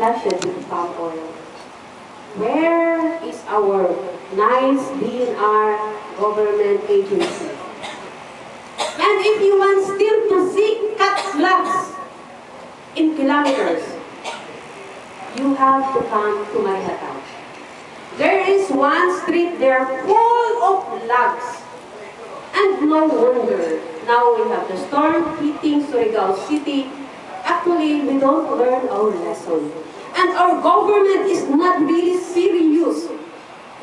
bloodshed with palm oil. Where is our nice DNR government agency? And if you want still to see cut flags in kilometers, you have to come to my house. There is one street there full of flags. And no wonder, now we have the storm hitting Surigao City. Actually, we don't learn our lesson. And our government is not really serious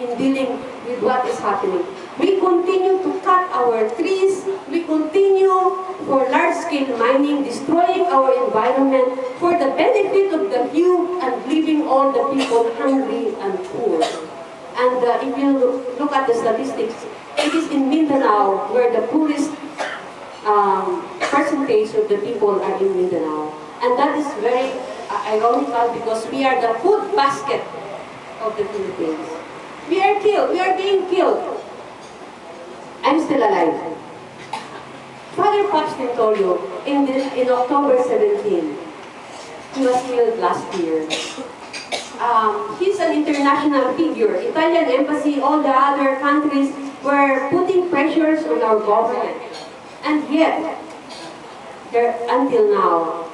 in dealing with what is happening. We continue to cut our trees. We continue for large-scale mining, destroying our environment for the benefit of the few and leaving all the people hungry and poor. And if you look at the statistics, it is in Mindanao where the poorest percentage of the people are in Mindanao. And that is very ironical because we are the food basket of the Philippines. We are killed. We are being killed. I'm still alive. Father Pops Tintorio, in October 17, he was killed last year. He's an international figure. Italian embassy, all the other countries were putting pressures on our government. And yet, until now,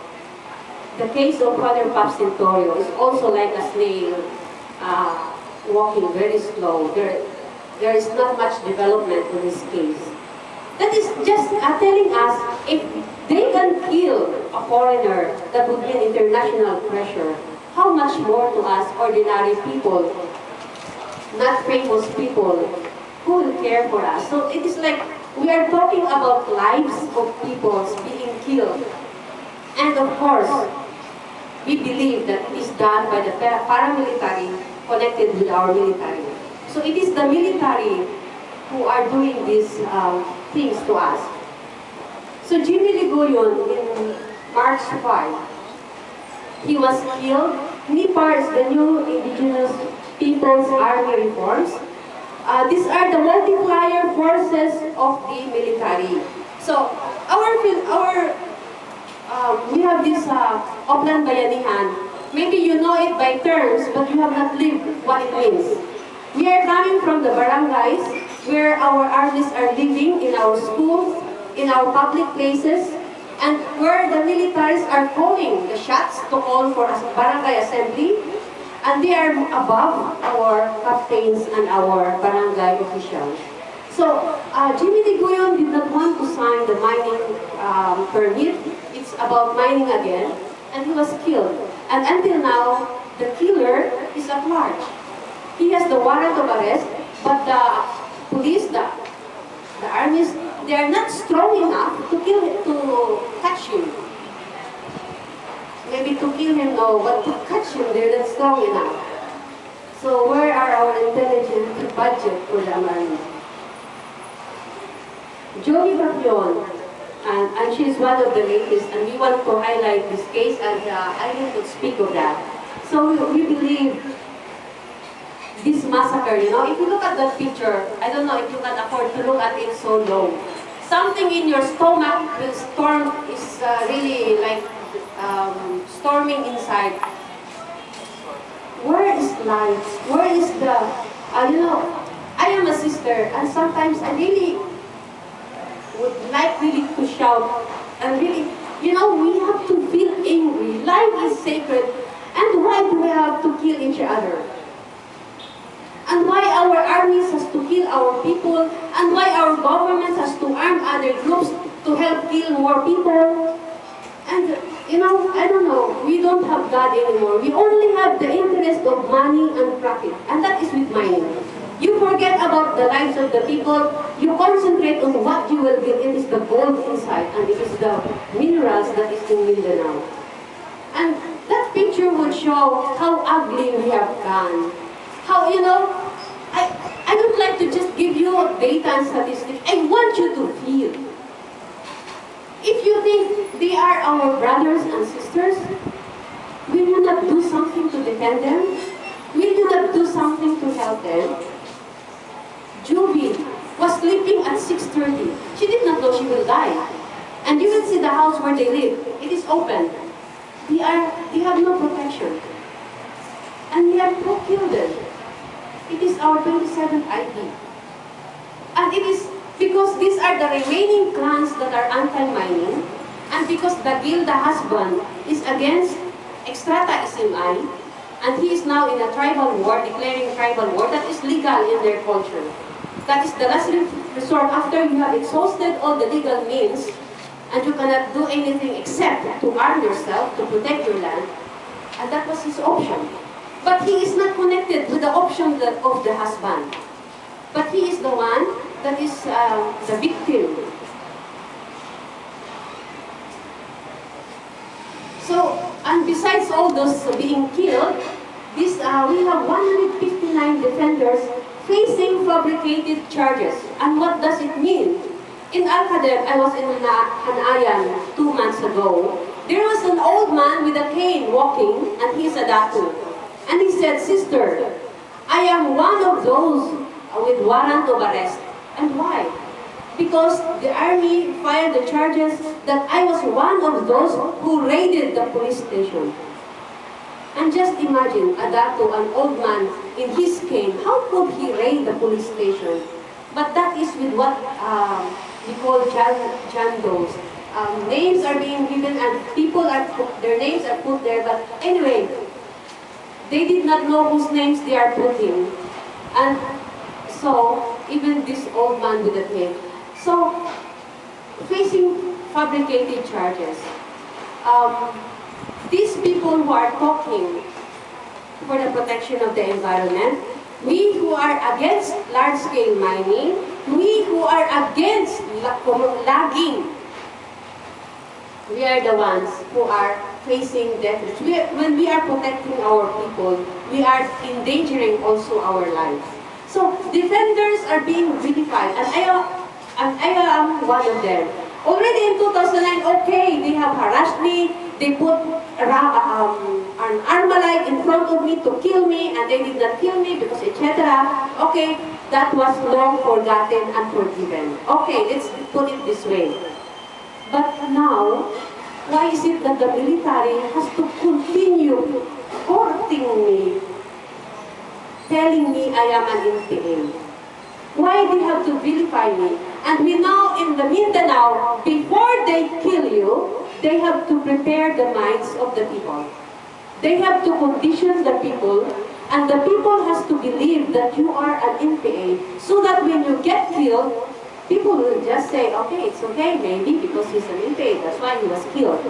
the case of Father Pops Tintorio is also like a snail walking very slow. There is not much development in this case. That is just telling us if they can kill a foreigner, that would be an international pressure. How much more to us ordinary people, not famous people, who will care for us? So it is like we are talking about lives of people being killed. And of course, we believe that it is done by the paramilitary connected with our military. So it is the military who are doing these things to us. So Jimmy Ligoyon in March 5, he was killed. NIPAR is the New Indigenous Peoples Army Reforms. These are the multiplier forces of the military. So we have this Oplan Bayanihan. Maybe you know it by terms, but you have not lived what it means. We are coming from the barangays where our armies are living, in our schools, in our public places, and where the militaries are calling the shots to call for a barangay assembly, and they are above our captains and our barangay officials. So Jimmy Ligoyon did not want to sign the mining permit. It's about mining again, and he was killed. And until now, the killer is at large. He has the warrant of arrest, but the police, the armies, they are not strong enough to catch him. Maybe to kill him, no, but to catch him, they're not strong enough. So where are our intelligence budget for the army? Joey Bacchion, and she's one of the latest, and we want to highlight this case, and I need to speak of that. So we believe this massacre, you know, if you look at that picture, I don't know if you can afford to look at it so long. Something in your stomach will storm, is really like storming inside. Where is life? Where is the, you know, I am a sister, and sometimes I really would like really to shout, and really, you know, we have to feel angry. Life is sacred, and why do we have to kill each other? And why our armies has to kill our people, and why our government has to arm other groups to help kill more people. And, you know, I don't know, we don't have God anymore. We only have the interest of money and profit, and that is with mining. You forget about the lives of the people, you concentrate on what you will get. It is the gold inside, and it is the minerals that is in Mindanao. And that picture will show how ugly we have gone. How, you know, I don't like to just give you data and statistics. I want you to feel. If you think they are our brothers and sisters, will you not do something to defend them? Will you not do something to help them? Juby was sleeping at 6:30. She did not know she will die. And you will see the house where they live. It is open. They have no protection. time, who killed them? It is our 27th ID. And it is because these are the remaining clans that are anti-mining, and because the Gilda husband is against extrata SMI, and he is now in a tribal war, declaring tribal war, that is legal in their culture. That is the last resort after you have exhausted all the legal means, and you cannot do anything except to arm yourself, to protect your land. And that was his option. But he is not connected with the option of the husband. But he is the one that is the victim. So, and besides all those being killed, we have 159 defenders facing fabricated charges. And what does it mean? In Al-Qadir, I was in Hanayan 2 months ago. There was an old man with a cane walking, and he's a datu. And he said, "Sister, I am one of those with warrant of arrest." And why? Because the army fired the charges that I was one of those who raided the police station. And just imagine, a datu, an old man in his cane, how could he raid the police station? But that is with what we call jandos. Names are being given and their names are put there, but anyway, they did not know whose names they are putting. And so, even this old man with the cane. So, facing fabricated charges. These people who are talking for the protection of the environment, we who are against large-scale mining, we who are against logging, we are the ones who are facing death. When we are protecting our people, we are endangering also our lives. So defenders are being vilified, and I am one of them. Already in 2009, okay, they have harassed me, they put an Armalite in front of me to kill me, and they did not kill me because etc. Okay, that was long forgotten and forgiven. Okay, let's put it this way. But now, why is it that the military has to continue courting me, telling me I am an NPA? Why they have to vilify me? And we know in the Mindanao, before they kill you, they have to prepare the minds of the people. They have to condition the people, and the people has to believe that you are an NPA, so that when you get killed, people will just say, okay, it's okay, maybe because he's an NPA, that's why he was killed.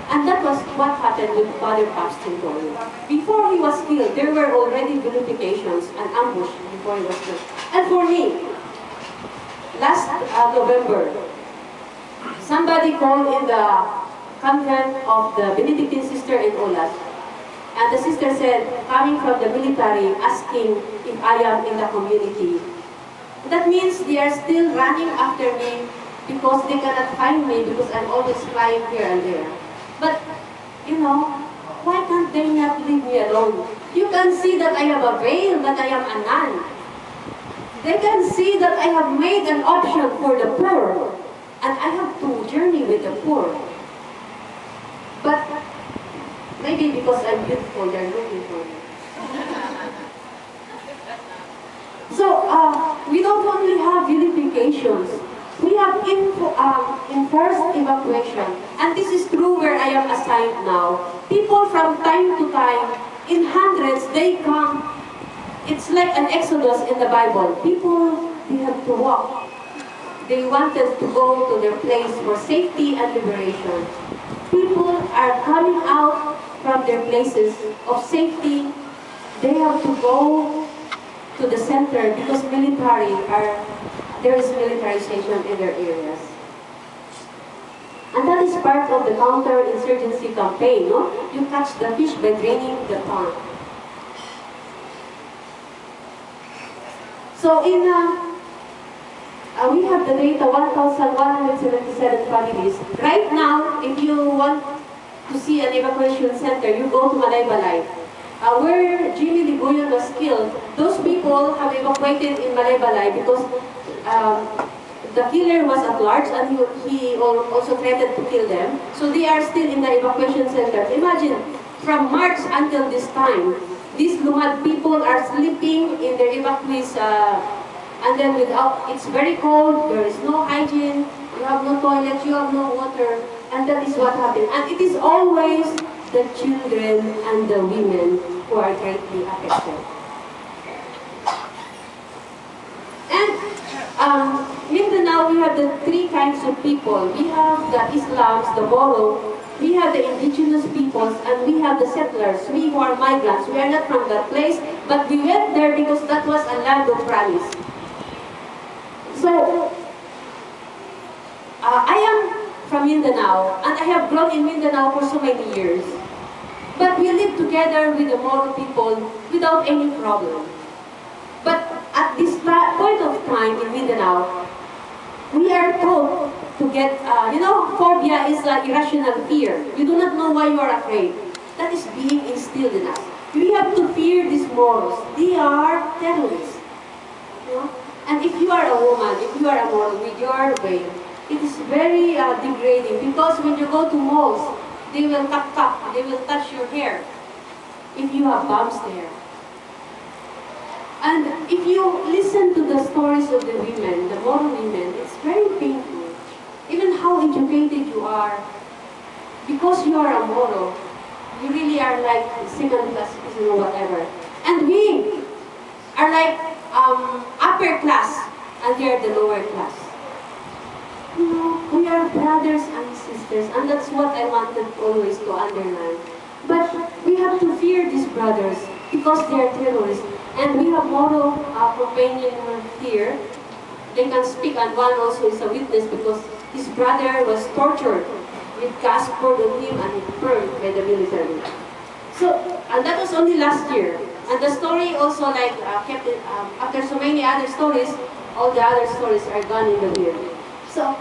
And that was what happened with Father Paxton Toyo. Before he was killed, there were already vilifications and ambush before he was killed. And for me, last November, somebody called in the convent of the Benedictine sister in Olas. And the sister said, coming from the military, asking if I am in the community. That means they are still running after me because they cannot find me because I'm always flying here and there. But, you know, why can't they not leave me alone? You can see that I have a veil, that I am a nun. They can see that I have made an option for the poor, and I have to journey with the poor. But maybe because I'm beautiful, they're looking for me. So, we don't only have vilifications, we have enforced evacuation. And this is true where I am assigned now. People from time to time, in hundreds, they come. It's like an exodus in the Bible. People, they have to walk. They wanted to go to their place for safety and liberation. People are coming out from their places of safety. They have to go to the center because there is militarization in their areas. And that is part of the counter-insurgency campaign, no? You catch the fish by draining the pond. So in, we have the data, 1,177 families. Right now, if you want to see an evacuation center, you go to Malaybalay. Where Jimmy Libuyon was killed, those people have evacuated in Malaybalay because the killer was at large and he also threatened to kill them. So they are still in the evacuation center. Imagine, from March until this time, these Lumad people are sleeping in their evacuees, and then it's very cold, there is no hygiene, you have no toilet, you have no water, and that is what happened. And it is always the children and the women who are greatly affected. And Mindanao, we have the three kinds of people. We have the Islams, the Moro, we have the indigenous peoples, and we have the settlers. We who are migrants. We are not from that place, but we went there because that was a land of promise. So, I am from Mindanao, and I have grown in Mindanao for so many years. But we live together with the Moro people without any problem. But at this point of time in Mindanao, we are told to get, phobia is like irrational fear. You do not know why you are afraid. That is being instilled in us. We have to fear these Moros. They are terrorists. You know? And if you are a woman, if you are a Moro with your veil, it is very degrading because when you go to malls, they will tap, they will touch your hair if you have bumps there. And if you listen to the stories of the women, the Moro women, it's very painful. Even how educated you are, because you are a Moro, you really are like second class citizen or whatever. And we are like upper class, and they are the lower class. You know, we are brothers and sisters, and that's what I wanted always to underline. But we have to fear these brothers because they are terrorists. And we have Moro companion here. They can speak, and one also is a witness because his brother was tortured with gas poured on him and burned by the military. So, and that was only last year. And the story also like kept it, after so many other stories, all the other stories are gone in the wind. So,